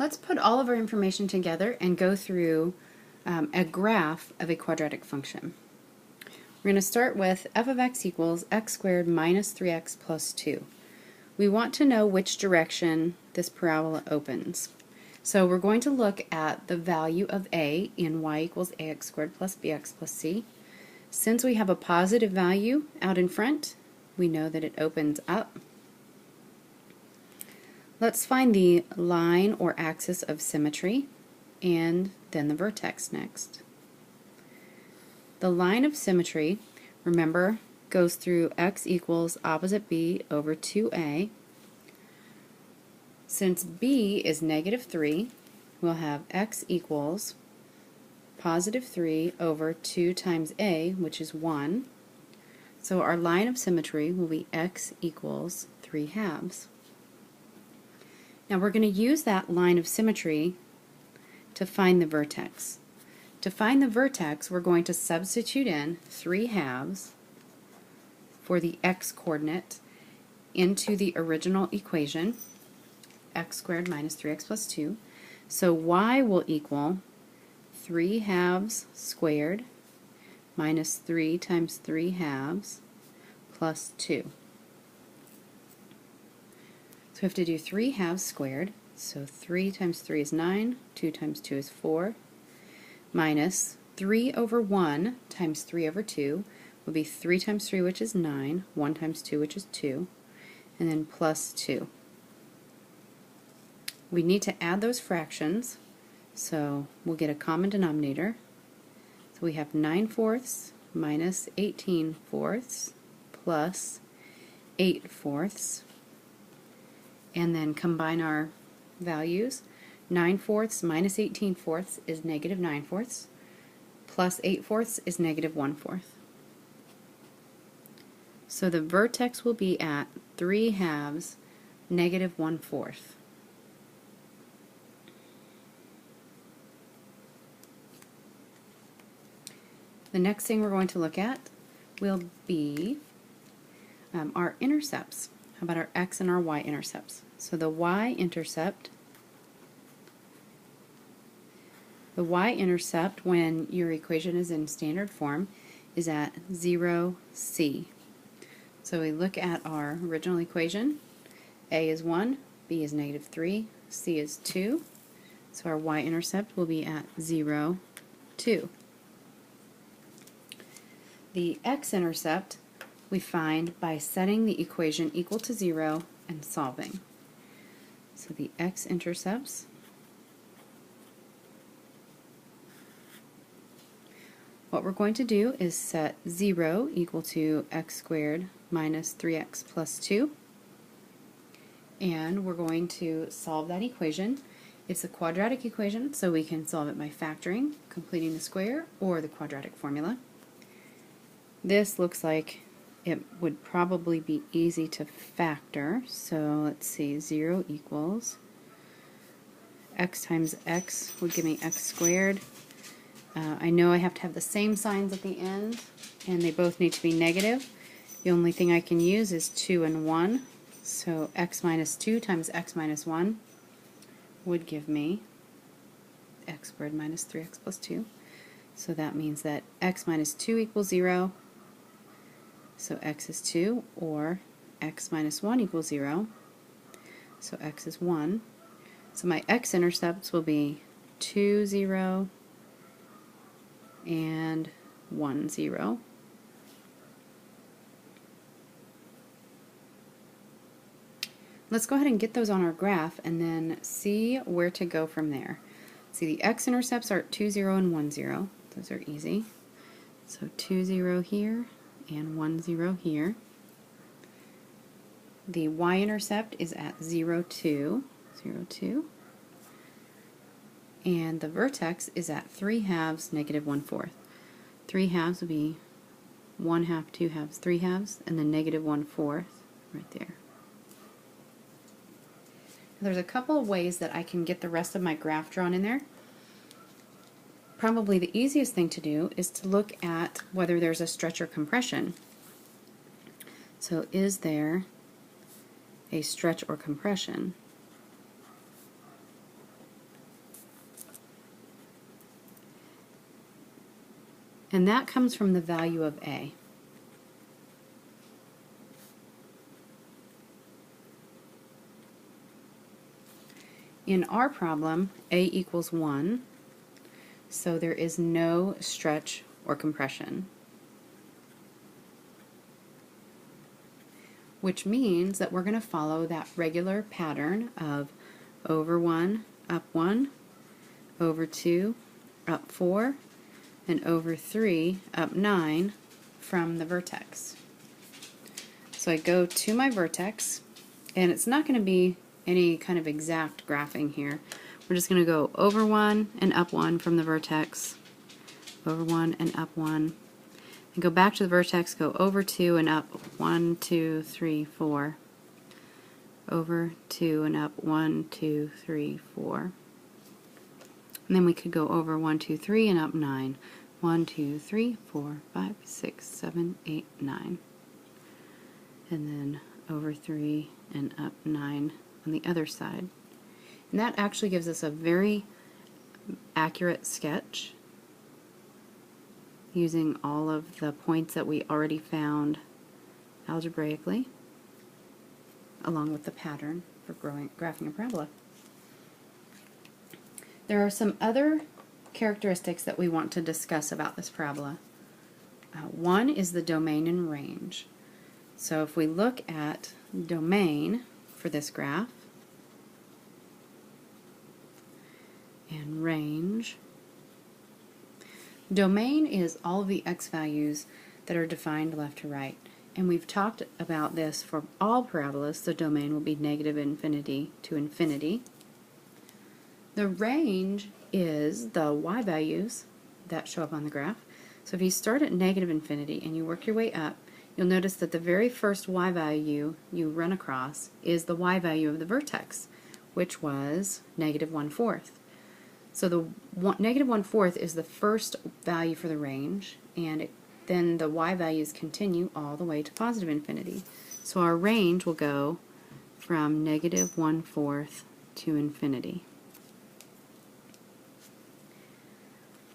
Let's put all of our information together and go through a graph of a quadratic function. We're going to start with f of x equals x squared minus 3x plus 2. We want to know which direction this parabola opens. So we're going to look at the value of a in y equals ax squared plus bx plus c. Since we have a positive value out in front, we know that it opens up. Let's find the line or axis of symmetry and then the vertex next. The line of symmetry, remember, goes through x equals opposite b over 2a. Since b is negative 3, we'll have x equals positive 3 over 2 times a, which is 1. So our line of symmetry will be x equals 3 halves. Now we're going to use that line of symmetry to find the vertex. To find the vertex, we're going to substitute in 3 halves for the x coordinate into the original equation, x squared minus 3x plus 2. So y will equal 3 halves squared minus 3 times 3 halves plus 2. So we have to do 3 halves squared, so 3 times 3 is 9, 2 times 2 is 4, minus 3 over 1 times 3 over 2 will be 3 times 3, which is 9, 1 times 2, which is 2, and then plus 2. We need to add those fractions, so we'll get a common denominator. So we have 9/4 minus 18/4 plus 8/4. And then combine our values. 9/4 minus 18/4 is negative 9/4, plus 8/4 is negative 1/4. So the vertex will be at 3 halves, negative 1/4. The next thing we're going to look at will be our intercepts. How about our x and our y intercepts? So the y-intercept when your equation is in standard form is at 0, c. So we look at our original equation. A is 1, b is negative 3, c is 2. So our y-intercept will be at 0, 2. The x-intercept we find by setting the equation equal to 0 and solving. So the x-intercepts what we're going to do is set 0 equal to x squared minus 3x plus 2, and we're going to solve that equation. It's a quadratic equation, so we can solve it by factoring, completing the square, or the quadratic formula. This looks like it would probably be easy to factor, so let's see, 0 equals x times x would give me x squared. I know I have to have the same signs at the end, and they both need to be negative. The only thing I can use is 2 and 1, so x minus 2 times x minus 1 would give me x squared minus 3x plus 2. So that means that x minus 2 equals 0, so x is 2, or x minus 1 equals 0, so x is 1. So my x-intercepts will be 2, 0, and 1, 0. Let's go ahead and get those on our graph and then see where to go from there. See, the x-intercepts are 2, 0, and 1, 0. Those are easy. So 2, 0 here and 1, 0 here. The y-intercept is at 0, 2, 0, 2. And the vertex is at 3 halves, negative 1/4. 3 halves would be 1 half, 2 halves, 3 halves, and then negative 1/4 right there. There's a couple of ways that I can get the rest of my graph drawn in there. Probably the easiest thing to do is to look at whether there's a stretch or compression. So is there a stretch or compression? and that comes from the value of a. In our problem, a equals 1, so there is no stretch or compression, which means that we're going to follow that regular pattern of over 1, up 1, over 2, up 4, and over 3, up 9 from the vertex. So I go to my vertex, and it's not going to be any kind of exact graphing here. We're just going to go over 1 and up 1 from the vertex, over 1 and up 1, and go back to the vertex, go over 2 and up 1, 2, 3, 4, over 2 and up 1, 2, 3, 4. And then we could go over 1, 2, 3 and up 9. 1, 2, 3, 4, 5, 6, 7, 8, 9. And then over 3 and up 9 on the other side. And that actually gives us a very accurate sketch using all of the points that we already found algebraically, along with the pattern for graphing a parabola. There are some other characteristics that we want to discuss about this parabola. One is the domain and range. So if we look at domain for this graph and range, domain is all of the x values that are defined left to right. And we've talked about this for all parabolas. The domain will be negative infinity to infinity. The range is the y values that show up on the graph. So if you start at negative infinity and you work your way up, you'll notice that the very first y value you run across is the y value of the vertex, which was negative 1/4. So the negative 1/4 is the first value for the range, and then the y values continue all the way to positive infinity. So our range will go from negative 1/4 to infinity.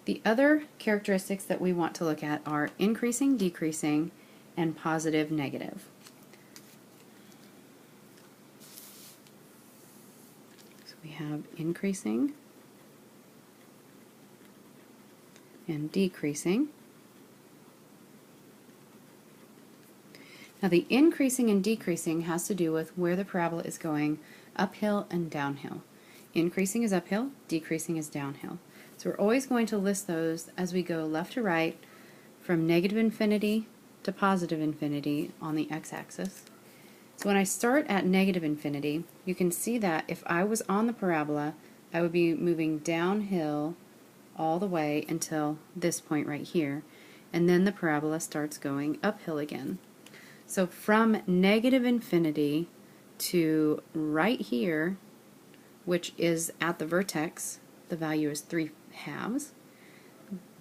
The other characteristics that we want to look at are increasing, decreasing, and positive, negative. So we have increasing and decreasing. Now the increasing and decreasing has to do with where the parabola is going uphill and downhill. Increasing is uphill, decreasing is downhill. So we're always going to list those as we go left to right from negative infinity to positive infinity on the x-axis. So when I start at negative infinity, you can see that if I was on the parabola, I would be moving downhill all the way until this point right here, and then the parabola starts going uphill again. So from negative infinity to right here, which is at the vertex, the value is 3/2,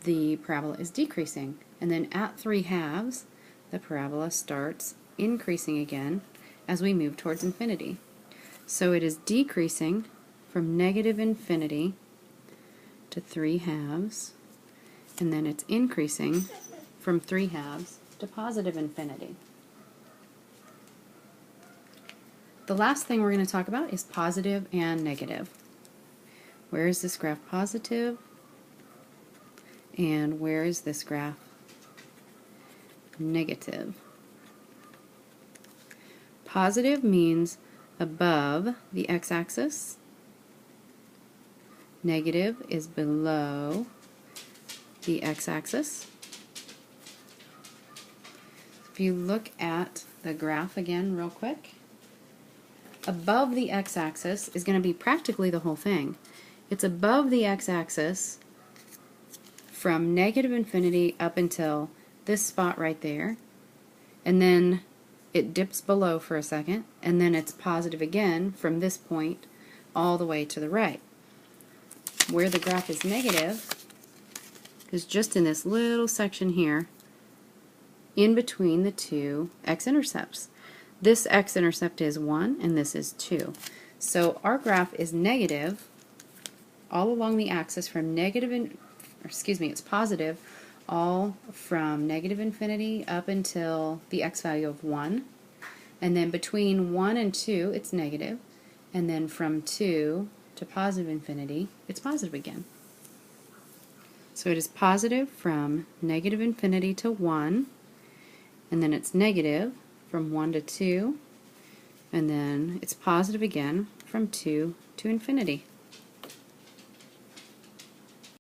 the parabola is decreasing. And then at 3/2, the parabola starts increasing again as we move towards infinity. So it is decreasing from negative infinity to 3/2, and then it's increasing from 3/2 to positive infinity. The last thing we're going to talk about is positive and negative. Where is this graph positive? And where is this graph negative? Positive means above the x-axis. Negative is below the x-axis. If you look at the graph again real quick, above the x-axis is going to be practically the whole thing. It's above the x-axis from negative infinity up until this spot right there, and then it dips below for a second, and then it's positive again from this point all the way to the right. Where the graph is negative is just in this little section here in between the two x-intercepts. This x-intercept is 1 and this is 2. So our graph is negative all along the axis from negative, it's positive all from negative infinity up until the x value of 1. And then between 1 and 2, it's negative. And then from 2 to positive infinity, it's positive again. So it is positive from negative infinity to 1, and then it's negative from 1 to 2, and then it's positive again from 2 to infinity.